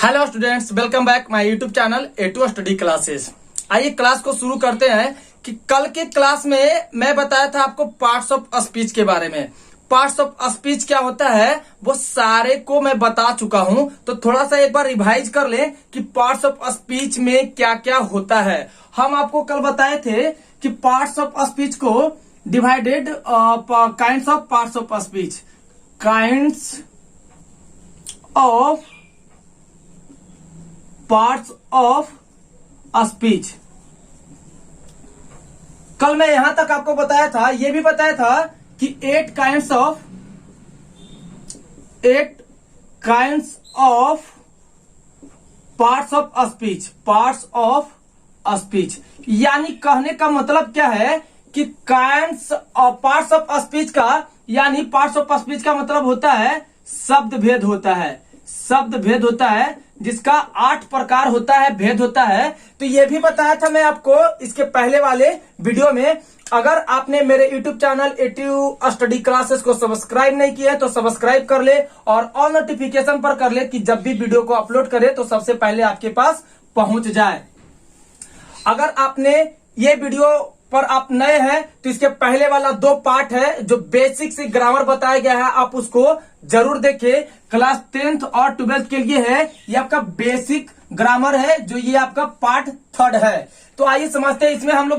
Hello students, welcome back my YouTube channel A2 study classes. आइए class को शुरू करते हैं कि कल के क्लास में मैं बताया था आपको पार्ट्स ऑफ स्पीच के बारे में। पार्ट्स ऑफ स्पीच क्या होता है वो सारे को मैं बता चुका हूं, तो थोड़ा सा एक बार रिवाइज कर लें कि पार्ट्स ऑफ स्पीच में क्या क्या होता है। हम आपको कल बताए थे कि पार्ट्स ऑफ स्पीच को divided kinds of parts of speech, kinds of parts of speech. कल मैं यहां तक आपको बताया था, यह भी बताया था कि 8 kinds of parts of speech, parts of speech. यानी कहने का मतलब क्या है कि kinds of parts of speech का, यानी पार्ट्स ऑफ स्पीच का मतलब होता है शब्द भेद होता है, शब्द भेद होता है जिसका 8 प्रकार होता है, भेद होता है। तो ये भी बताया था मैं आपको इसके पहले वाले वीडियो में। अगर आपने मेरे YouTube channel A2 study classes को सब्सक्राइब नहीं किया है तो सब्सक्राइब कर ले और ऑल नोटिफिकेशन पर कर ले कि जब भी वीडियो को अपलोड करे तो सबसे पहले आपके पास पहुंच जाए। अगर आपने ये वीडियो पर आप नए हैं तो इसके पहले वाला 2 पार्ट है जो बेसिक से ग्रामर बताया गया है, आप उसको जरूर देखिए। क्लास 10th और 12th के लिए है, ये आपका बेसिक ग्रामर है, जो ये आपका पार्ट 3rd है। तो आइए समझते हैं। इसमें हम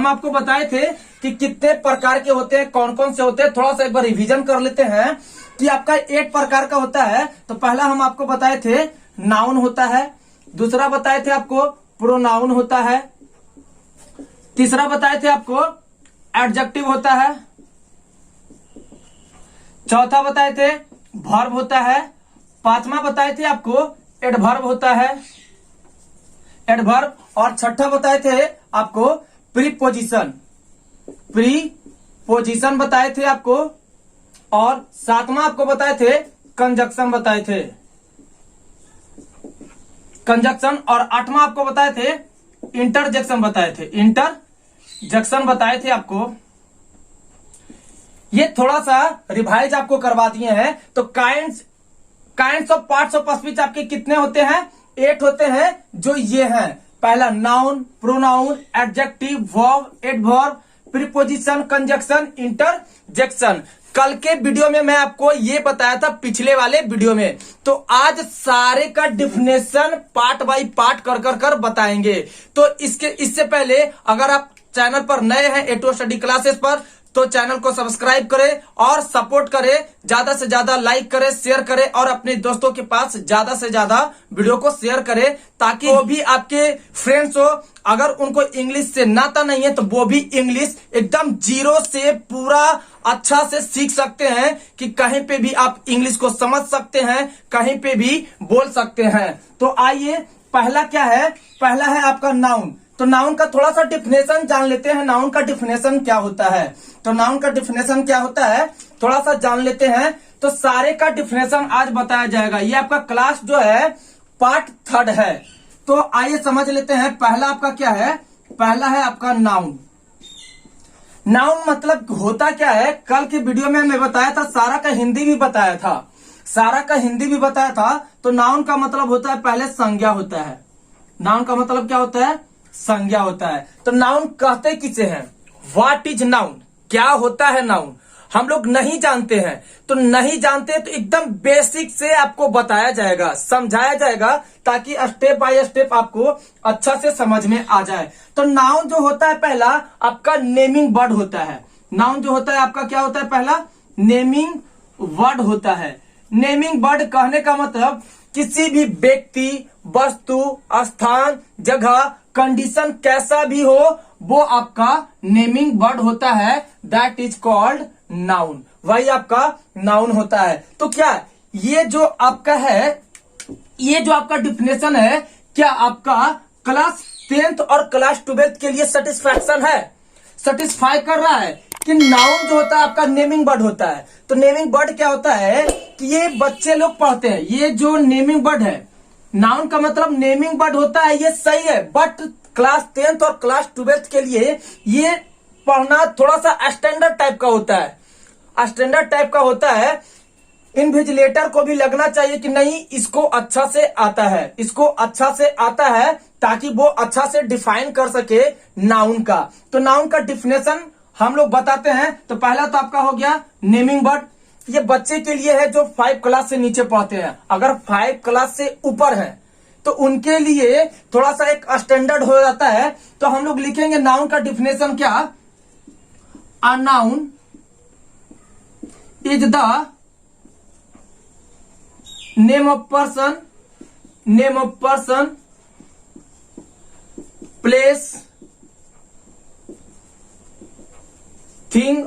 आपको बताए थे कि कितने प्रकार के होते हैं, कौन कौन से होते हैं। थोड़ा सा एक बार रिवीजन कर लेते हैं कि आपका 8 प्रकार का होता है। तो पहला हम आपको बताए थे नाउन होता है, दूसरा बताए थे आपको प्रोनाउन होता है, तीसरा बताए थे आपको एडजेक्टिव होता है, चौथा बताए थे वर्ब होता है, पांचवा बताए थे आपको एडवर्ब होता है, एडवर्ब, और छठा बताए थे आपको प्रीपोजिशन, प्रीपोजिशन बताए थे आपको, और सातवां आपको बताए थे कंजक्शन बताए थे, कंजक्शन, और आठवां आपको बताए थे इंटरजेक्शन बताए थे, इंटरजेक्शन बताए थे आपको। ये थोड़ा सा रिवाइज आपको करवा दिए हैं। तो kinds of parts of speech आपके कितने होते हैं? 8 होते हैं, जो ये हैं। पहला noun, pronoun, adjective, verb, adverb, preposition, conjunction, interjection. कल के वीडियो में मैं आपको ये बताया था, पिछले वाले वीडियो में। तो आज सारे का डिफिनेशन पार्ट बाय पार्ट कर बताएंगे। तो इससे पहले अगर आप चैनल पर नए हैं A2 स्टडी क्लासेस पर, तो चैनल को सब्सक्राइब करें और सपोर्ट करें, ज्यादा से ज्यादा लाइक करें, शेयर करें और अपने दोस्तों के पास ज्यादा से ज्यादा वीडियो को शेयर करें, ताकि वो भी आपके फ्रेंड्स हो, अगर उनको इंग्लिश से नाता नहीं है तो वो भी इंग्लिश एकदम जीरो से पूरा अच्छा से सीख सकते हैं, कि कहीं पे भी आप इंग्लिश को समझ सकते हैं, कहीं पे भी बोल सकते हैं। तो आइए, पहला क्या है? पहला है आपका नाउन। तो नाउन का थोड़ा सा डिफिनेशन जान लेते हैं। नाउन का डिफिनेशन क्या होता है? तो नाउन का डिफिनेशन क्या होता है थोड़ा सा जान लेते हैं। तो सारे का डिफिनेशन आज बताया जाएगा। ये आपका क्लास जो है पार्ट 3rd है। तो आइए समझ लेते हैं। पहला आपका क्या है? पहला है आपका नाउन। नाउन मतलब होता क्या है? कल के वीडियो में मैं बताया था, सारा का हिंदी भी बताया था। तो नाउन का मतलब होता है, पहले संज्ञा होता है। नाउन का मतलब क्या होता है? संज्ञा होता है। तो नाउन कहते किसे हैं? What is noun? क्या होता है नाउन? हम लोग नहीं जानते हैं। तो नहीं जानते तो एकदम बेसिक से आपको बताया जाएगा, समझाया जाएगा, ताकि स्टेप बाय स्टेप आपको अच्छा से समझ में आ जाए। तो नाउन जो होता है पहला आपका नेमिंग वर्ड होता है। नाउन जो होता है आपका क्या होता है? पहला नेमिंग वर्ड होता है। नेमिंग वर्ड कहने का मतलब किसी भी व्यक्ति, वस्तु, स्थान, जगह, कंडीशन कैसा भी हो, वो आपका नेमिंग वर्ड होता है। That is called noun. वही आपका नाउन होता है। तो क्या ये जो आपका है, ये जो आपका डिफिनेशन है, क्या आपका क्लास 10th और क्लास 12th के लिए सेटिस्फैक्शन है? सेटिस्फाई कर रहा है कि नाउन जो होता है आपका नेमिंग वर्ड होता है। तो नेमिंग वर्ड क्या होता है कि ये बच्चे लोग पढ़ते हैं। ये जो नेमिंग वर्ड है, नाउन का मतलब नेमिंग वर्ड होता है, ये सही है। बट क्लास 10th और क्लास 12th के लिए ये पढ़ना थोड़ा सा स्टैंडर्ड टाइप का होता है। स्टैंडर्ड टाइप का होता है इन्विजिलेटर को भी लगना चाहिए कि नहीं इसको अच्छा से आता है, इसको अच्छा से आता है, ताकि वो अच्छा से डिफाइन कर सके नाउन का। तो नाउन का डिफिनेशन हम लोग बताते हैं। तो पहला तो आपका हो गया नेमिंग वर्ड। ये बच्चे के लिए है जो 5 क्लास से नीचे पढ़ते हैं। अगर 5 क्लास से ऊपर है तो उनके लिए थोड़ा सा एक स्टैंडर्ड हो जाता है। तो हम लोग लिखेंगे नाउन का डिफिनेशन क्या, a noun is the name of person, place, thing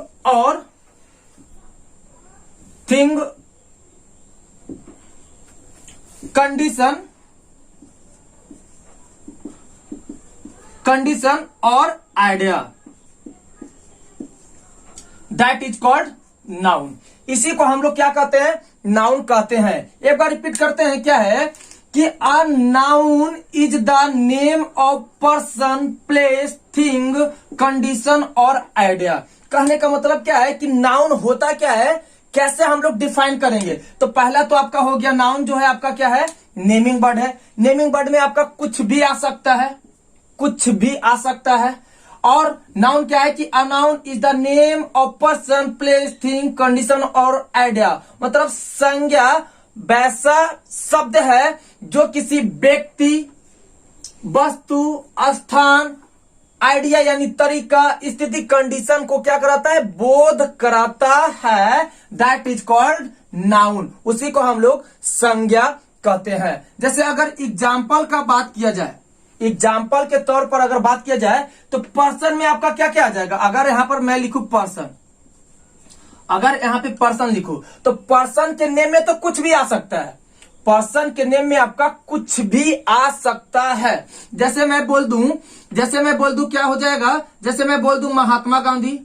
condition और idea, that is called noun. इसी को हम लोग क्या कहते हैं, नाउन कहते हैं। एक बार रिपीट करते हैं, क्या है कि अ noun is the name of person, place, thing, condition और आइडिया। कहने का मतलब क्या है कि नाउन होता क्या है, कैसे हम लोग डिफाइन करेंगे। तो पहला तो आपका हो गया, नाउन जो है आपका क्या है, नेमिंग वर्ड है। नेमिंग वर्ड में आपका कुछ भी आ सकता है, कुछ भी आ सकता है। और नाउन क्या है कि अ noun is the name of person, place, thing, condition और आइडिया। मतलब संज्ञा वैसा शब्द है जो किसी व्यक्ति, वस्तु, स्थान, आइडिया यानी तरीका, स्थिति, कंडीशन को क्या कराता है, बोध कराता है। That is called noun. उसी को हम लोग संज्ञा कहते हैं। जैसे अगर एग्जाम्पल का बात किया जाए, एग्जाम्पल के तौर पर अगर बात किया जाए तो पर्सन में आपका क्या क्या आ जाएगा। अगर यहां पर मैं लिखूं पर्सन, अगर यहां पे पर्सन लिखूं तो पर्सन के नेम में तो कुछ भी आ सकता है। पर्सन के नेम में आपका कुछ भी आ सकता है। जैसे मैं बोल दूं क्या हो जाएगा, जैसे मैं बोल दूं महात्मा गांधी,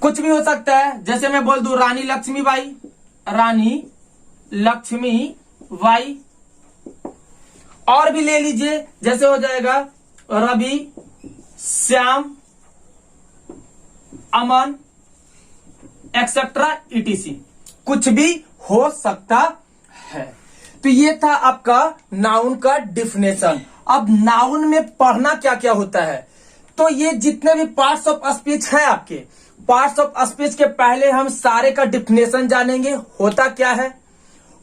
कुछ भी हो सकता है। जैसे मैं बोल दूं रानी लक्ष्मीबाई, और भी ले लीजिए, जैसे हो जाएगा रवि, श्याम, अमन, एक्सेट्रा etc, कुछ भी हो सकता है। तो ये था आपका नाउन का डिफिनेशन। अब नाउन में पढ़ना क्या क्या होता है, तो ये जितने भी पार्ट्स ऑफ स्पीच है आपके, पार्ट्स ऑफ स्पीच के पहले हम सारे का डिफिनेशन जानेंगे होता क्या है।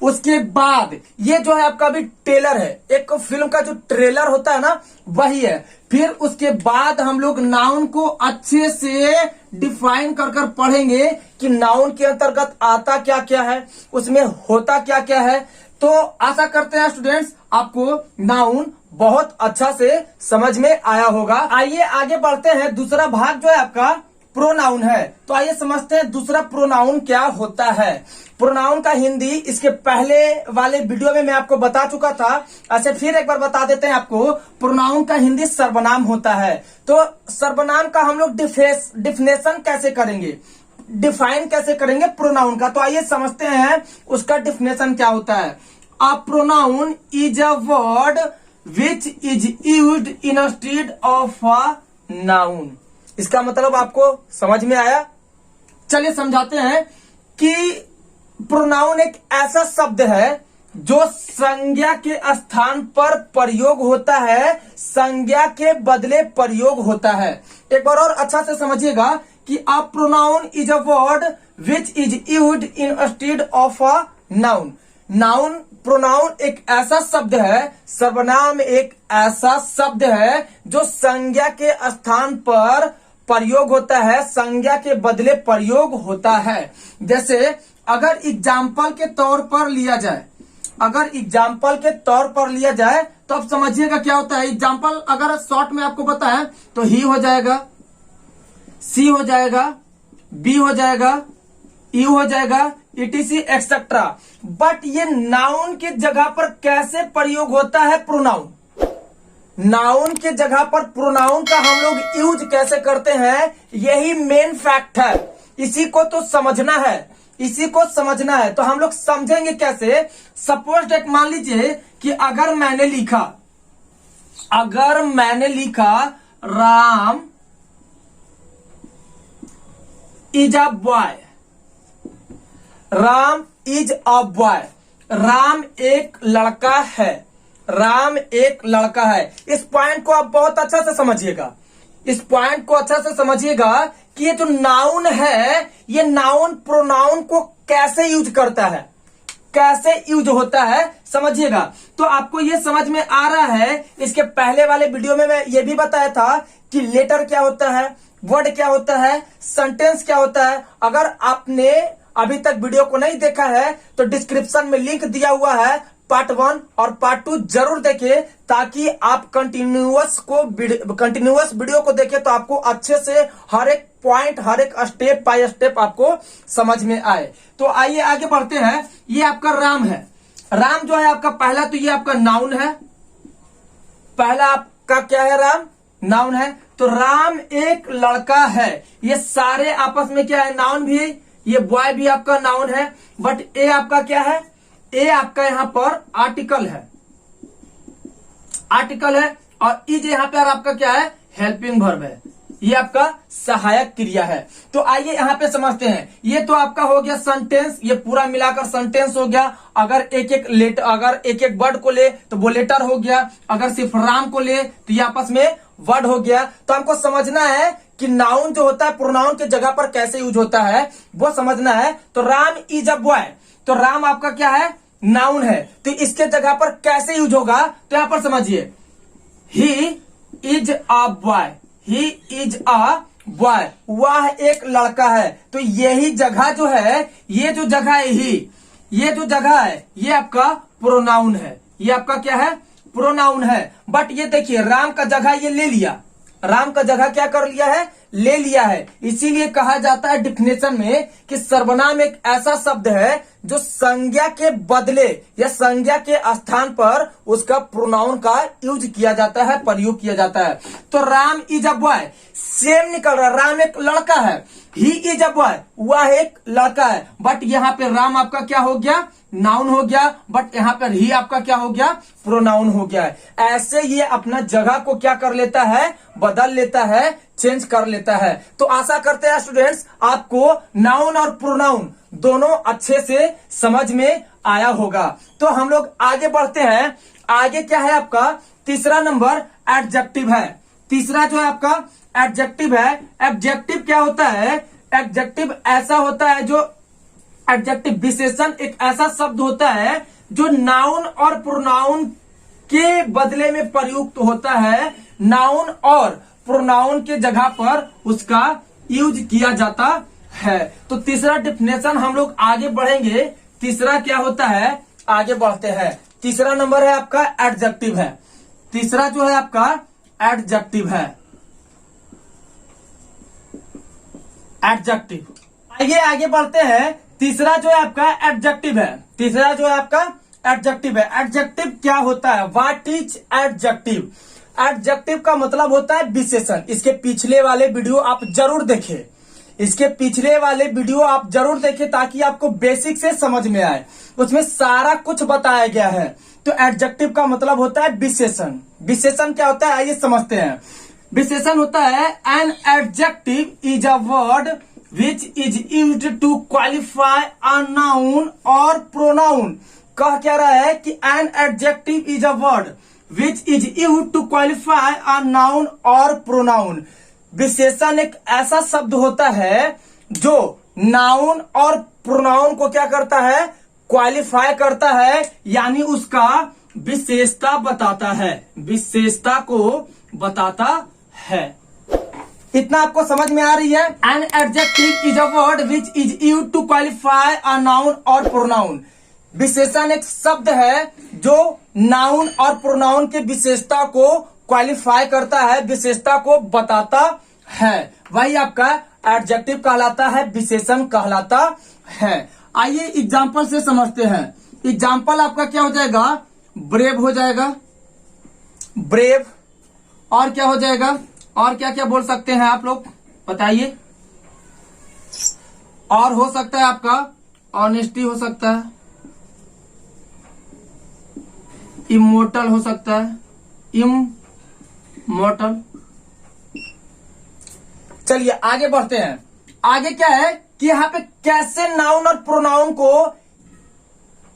उसके बाद ये जो है आपका अभी ट्रेलर है, एक फिल्म का जो ट्रेलर होता है ना वही है। फिर उसके बाद हम लोग नाउन को अच्छे से डिफाइन कर कर पढ़ेंगे कि नाउन के अंतर्गत आता क्या क्या है, उसमें होता क्या क्या है। तो आशा करते हैं स्टूडेंट्स आपको नाउन बहुत अच्छा से समझ में आया होगा। आइए आगे बढ़ते हैं। दूसरा भाग जो है आपका प्रोनाउन है। तो आइए समझते हैं दूसरा प्रोनाउन क्या होता है। प्रोनाउन का हिंदी इसके पहले वाले वीडियो में मैं आपको बता चुका था। अच्छा फिर एक बार बता देते हैं आपको। प्रोनाउन का हिंदी सर्वनाम होता है। तो सर्वनाम का हम लोग डिफिनेशन कैसे करेंगे, डिफाइन कैसे करेंगे प्रोनाउन का। तो आइए समझते हैं उसका डिफिनेशन क्या होता है। A pronoun is a word which is used instead of a noun. इसका मतलब आपको समझ में आया। चलिए समझाते हैं कि प्रोनाउन एक ऐसा शब्द है जो संज्ञा के स्थान पर प्रयोग होता है, संज्ञा के बदले प्रयोग होता है। एक बार और अच्छा से समझिएगा कि a pronoun is a word which is used instead of a noun. Noun pronoun एक ऐसा शब्द है, सर्वनाम एक ऐसा शब्द है जो संज्ञा के स्थान पर प्रयोग होता है, संज्ञा के बदले प्रयोग होता है। जैसे अगर एग्जाम्पल के तौर पर लिया जाए, अगर एग्जाम्पल के तौर पर लिया जाए तो आप समझिएगा क्या होता है। एग्जाम्पल अगर शॉर्ट में आपको बताएं तो ही हो जाएगा, सी हो जाएगा, बी हो जाएगा, यू हो जाएगा, etc एक्सेट्रा। बट ये नाउन की जगह पर कैसे प्रयोग होता है प्रोनाउन, नाउन के जगह पर प्रोनाउन का हम लोग यूज कैसे करते हैं, यही मेन फैक्ट है। इसी को तो समझना है, इसी को समझना है। तो हम लोग समझेंगे कैसे। सपोज एक मान लीजिए कि अगर मैंने लिखा Ram is a boy. Ram is a boy. Ram एक लड़का है। राम एक लड़का है। इस पॉइंट को आप बहुत अच्छा से समझिएगा। इस पॉइंट को अच्छा से समझिएगा कि ये जो नाउन है, ये नाउन प्रोनाउन को कैसे यूज करता है, कैसे यूज होता है, समझिएगा। तो आपको ये समझ में आ रहा है। इसके पहले वाले वीडियो में मैं ये भी बताया था कि लेटर क्या होता है, वर्ड क्या होता है, सेंटेंस क्या होता है। अगर आपने अभी तक वीडियो को नहीं देखा है तो डिस्क्रिप्शन में लिंक दिया हुआ है, पार्ट 1 और पार्ट 2 जरूर देखिए, ताकि आप कंटिन्यूअस वीडियो को देखें तो आपको अच्छे से हर एक पॉइंट, हर एक स्टेप बाय स्टेप आपको समझ में आए। तो आइए आगे बढ़ते हैं। ये आपका राम है। राम जो है आपका पहला, तो ये आपका नाउन है। पहला आपका क्या है? राम नाउन है। तो राम एक लड़का है। ये सारे आपस में क्या है? नाउन भी है। ये बॉय भी आपका नाउन है। बट ए आपका क्या है? ए आपका यहां पर आर्टिकल है। आर्टिकल है। और इज यहां पर आपका क्या है? हेल्पिंग वर्ब है। ये आपका सहायक क्रिया है। तो आइए यहां पे समझते हैं। ये तो आपका हो गया सेंटेंस। ये पूरा मिलाकर सेंटेंस हो गया। अगर एक एक वर्ड को ले तो वो लेटर हो गया। अगर सिर्फ राम को ले तो ये आपस में वर्ड हो गया। तो हमको समझना है कि नाउन जो होता है प्रोनाउन के जगह पर कैसे यूज होता है, वो समझना है। तो राम इज अ बॉय। तो राम आपका क्या है? नाउन है। तो इसके जगह पर कैसे यूज होगा? तो यहां पर समझिए, he is a boy. He is a boy. वह एक लड़का है। तो यही जगह जो है, ये जो जगह है ही, ये जो जगह है ये आपका प्रोनाउन है। ये आपका क्या है? प्रोनाउन है। बट ये देखिए, राम का जगह ये ले लिया। राम का जगह क्या कर लिया है? ले लिया है। इसीलिए कहा जाता है डिफिनेशन में कि सर्वनाम एक ऐसा शब्द है जो संज्ञा के बदले या संज्ञा के स्थान पर उसका प्रोनाउन का यूज किया जाता है, प्रयोग किया जाता है। तो Ram is a boy, same निकल रहा है। राम एक लड़का है। ही इज अ बॉय, वह एक लड़का है। बट यहाँ पे राम आपका क्या हो गया? नाउन हो गया। बट यहाँ पर ही आपका क्या हो गया? प्रोनाउन हो गया है। ऐसे ये अपना जगह को क्या कर लेता है? बदल लेता है, चेंज कर लेता है। तो आशा करते हैं स्टूडेंट्स आपको नाउन और प्रोनाउन दोनों अच्छे से समझ में आया होगा। तो हम लोग आगे बढ़ते हैं। आगे क्या है आपका? तीसरा नंबर एडजेक्टिव है। तीसरा जो है आपका एडजेक्टिव है। एडजेक्टिव क्या होता है? एडजेक्टिव ऐसा होता है जो एडजेक्टिव विशेषण एक ऐसा शब्द होता है जो नाउन और प्रोनाउन के बदले में प्रयुक्त होता है। नाउन और प्रोनाउन के जगह पर उसका यूज किया जाता है। तो तीसरा डिफिनेशन हम लोग आगे बढ़ेंगे। तीसरा क्या होता है? आगे बढ़ते हैं। तीसरा नंबर है आपका एडजेक्टिव है। तीसरा जो है आपका एडजेक्टिव है। एडजेक्टिव। आइए आगे बढ़ते हैं। तीसरा जो है आपका एडजेक्टिव है। तीसरा जो है आपका एडजेक्टिव है। एडजेक्टिव क्या होता है? What is adjective? एडजेक्टिव का मतलब होता है विशेषण। इसके पिछले वाले वीडियो आप जरूर देखें। इसके पिछले वाले वीडियो आप जरूर देखें ताकि आपको बेसिक से समझ में आए। उसमें सारा कुछ बताया गया है। तो एडजेक्टिव का मतलब होता है विशेषण। विशेषण क्या होता है? आइए समझते हैं। विशेषण होता है an adjective is a word which is used to qualify a noun और pronoun। कह क्या रहा है कि an adjective is a word which is used to qualify a noun और pronoun। विशेषण एक ऐसा शब्द होता है जो नाउन और प्रोनाउन को क्या करता है? क्वालिफाई करता है, यानी उसका विशेषता बताता है। विशेषता को बताता है। इतना आपको समझ में आ रही है? An adjective is a word which is used to qualify a noun और प्रोनाउन। विशेषण एक शब्द है जो नाउन और प्रोनाउन के विशेषता को क्वालिफाई करता है, विशेषता को बताता है। वही आपका एडजेक्टिव कहलाता है, विशेषण कहलाता है। आइए एग्जाम्पल से समझते हैं। एग्जाम्पल आपका क्या हो जाएगा? ब्रेव हो जाएगा। ब्रेव। और क्या हो जाएगा? और क्या क्या बोल सकते हैं आप लोग बताइए? और हो सकता है आपका ऑनेस्टी हो सकता है, इमोर्टल हो सकता है, इमोर्टल। चलिए आगे बढ़ते हैं। आगे क्या है कि यहाँ पे कैसे नाउन और प्रोनाउन को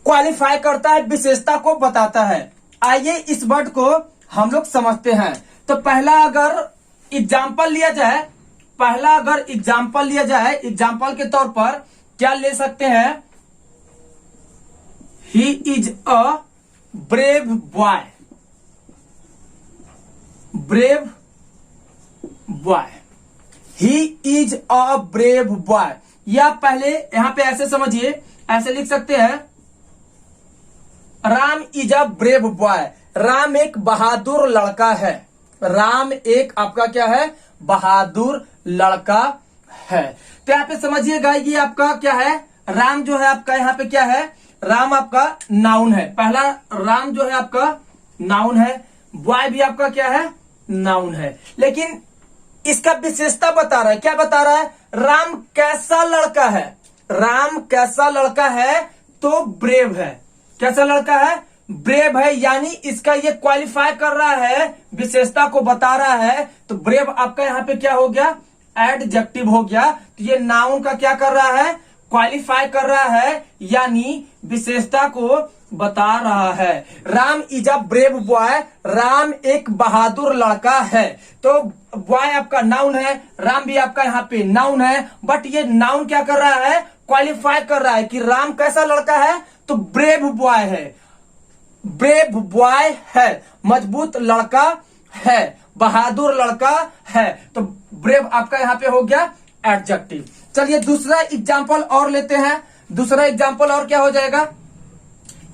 क्वालिफाई करता है, विशेषता को बताता है। आइए इस वर्ड को हम लोग समझते हैं। तो पहला अगर एग्जाम्पल लिया जाए, एग्जाम्पल के तौर पर क्या ले सकते हैं, he is a brave boy, brave boy, he is a brave boy. या पहले यहां पे ऐसे समझिए, ऐसे लिख सकते हैं, Ram is a brave boy, Ram एक बहादुर लड़का है, राम एक आपका क्या है, बहादुर लड़का है। तो यहाँ पे समझिएगा ये आपका क्या है, राम जो है आपका यहाँ पे क्या है, राम आपका नाउन है, पहला राम जो है आपका नाउन है, बॉय भी आपका क्या है, नाउन है। लेकिन इसका विशेषता बता रहा है, क्या बता रहा है, राम कैसा लड़का है, राम कैसा लड़का है, तो ब्रेव है, कैसा लड़का है, ब्रेव है। यानी इसका ये क्वालिफाई कर रहा है, विशेषता को बता रहा है। तो ब्रेव आपका यहाँ पे क्या हो गया, एडजेक्टिव हो गया। तो ये नाउन का क्या कर रहा है, क्वालिफाई कर रहा है, यानी विशेषता को बता रहा है। Ram is a brave boy, Ram एक बहादुर लड़का है। तो बॉय आपका नाउन है, राम भी आपका यहाँ पे नाउन है, बट ये नाउन क्या कर रहा है, क्वालिफाई कर रहा है कि राम कैसा लड़का है, तो ब्रेव बॉय है, ब्रेव बॉय है, मजबूत लड़का है, बहादुर लड़का है। तो ब्रेव आपका यहां पे हो गया एडजेक्टिव। चलिए दूसरा एग्जांपल और लेते हैं। दूसरा एग्जांपल और क्या हो जाएगा,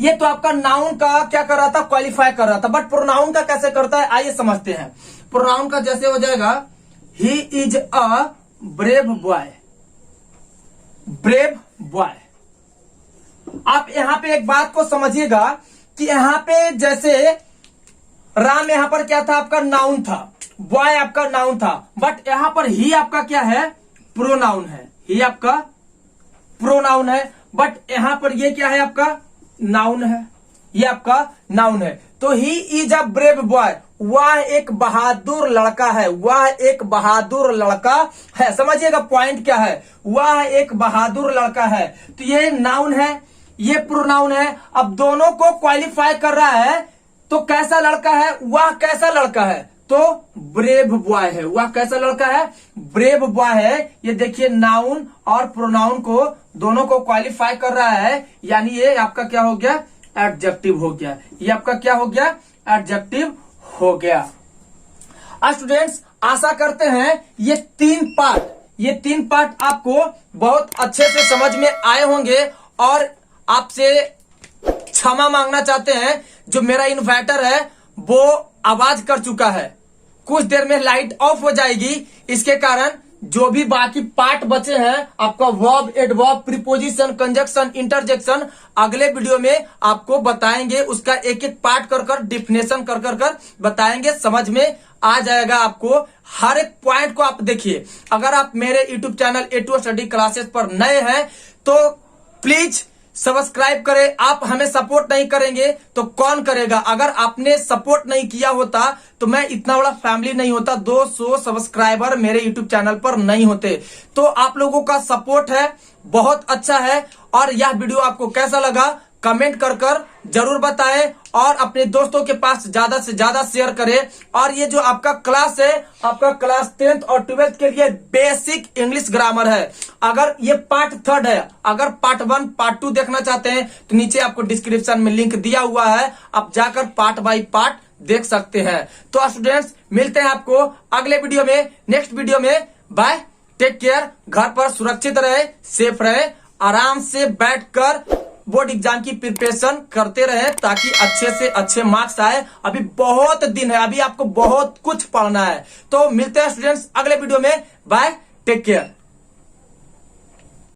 ये तो आपका नाउन का क्या कर रहा था, क्वालिफाई कर रहा था, बट प्रोनाउन का कैसे करता है, आइए समझते हैं। प्रोनाउन का जैसे हो जाएगा, he is a brave boy, brave boy. आप यहां पे एक बात को समझिएगा कि यहां पे जैसे राम यहां पर क्या था, आपका नाउन था, बॉय आपका नाउन था, बट यहां पर ही आपका क्या है, प्रोनाउन है, ही आपका प्रोनाउन है, बट यहां पर ये क्या है, आपका नाउन है, ये आपका नाउन है। तो he is a brave boy, वह एक बहादुर लड़का है, वह एक बहादुर लड़का है। समझिएगा पॉइंट क्या है, वह एक बहादुर लड़का है। तो ये नाउन है, ये प्रोनाउन है, अब दोनों को क्वालिफाई कर रहा है। तो कैसा लड़का है, वह कैसा लड़का है, तो ब्रेव बॉय है, वह कैसा लड़का है, ब्रेव बॉय है। ये देखिए नाउन और प्रोनाउन को दोनों को क्वालिफाई कर रहा है, यानी ये आपका क्या हो गया, एडजेक्टिव हो गया, ये आपका क्या हो गया, एडजेक्टिव हो गया। स्टूडेंट्स आशा करते हैं ये तीन पार्ट आपको बहुत अच्छे से समझ में आए होंगे। और आपसे क्षमा मांगना चाहते हैं, जो मेरा इन्वर्टर है वो आवाज कर चुका है, कुछ देर में लाइट ऑफ हो जाएगी, इसके कारण जो भी बाकी पार्ट बचे हैं आपका verb, adverb, preposition, conjunction, interjection अगले वीडियो में आपको बताएंगे। उसका एक एक पार्ट कर डिफिनेशन कर बताएंगे, समझ में आ जाएगा आपको। हर एक पॉइंट को आप देखिए। अगर आप मेरे YouTube channel A2 study classes पर नए हैं तो प्लीज सब्सक्राइब करें। आप हमें सपोर्ट नहीं करेंगे तो कौन करेगा। अगर आपने सपोर्ट नहीं किया होता तो मैं इतना बड़ा फैमिली नहीं होता, 200 सब्सक्राइबर मेरे यूट्यूब चैनल पर नहीं होते। तो आप लोगों का सपोर्ट है, बहुत अच्छा है। और यह वीडियो आपको कैसा लगा कमेंट कर जरूर बताएं और अपने दोस्तों के पास ज्यादा से ज्यादा शेयर करें। और ये जो आपका क्लास है, आपका क्लास 10th और 12th के लिए बेसिक इंग्लिश ग्रामर है। अगर ये पार्ट 3 है, अगर पार्ट 1 पार्ट 2 देखना चाहते हैं तो नीचे आपको डिस्क्रिप्शन में लिंक दिया हुआ है, आप जाकर पार्ट बाय पार्ट देख सकते हैं। तो स्टूडेंट्स मिलते हैं आपको अगले वीडियो में, नेक्स्ट वीडियो में। बाय, टेक केयर, घर पर सुरक्षित रहे, सेफ रहे, आराम से बैठकर बोर्ड एग्जाम की प्रिपरेशन करते रहे ताकि अच्छे से अच्छे मार्क्स आए। अभी बहुत दिन है, अभी आपको बहुत कुछ पढ़ना है। तो मिलते हैं स्टूडेंट्स अगले वीडियो में। Bye, take care.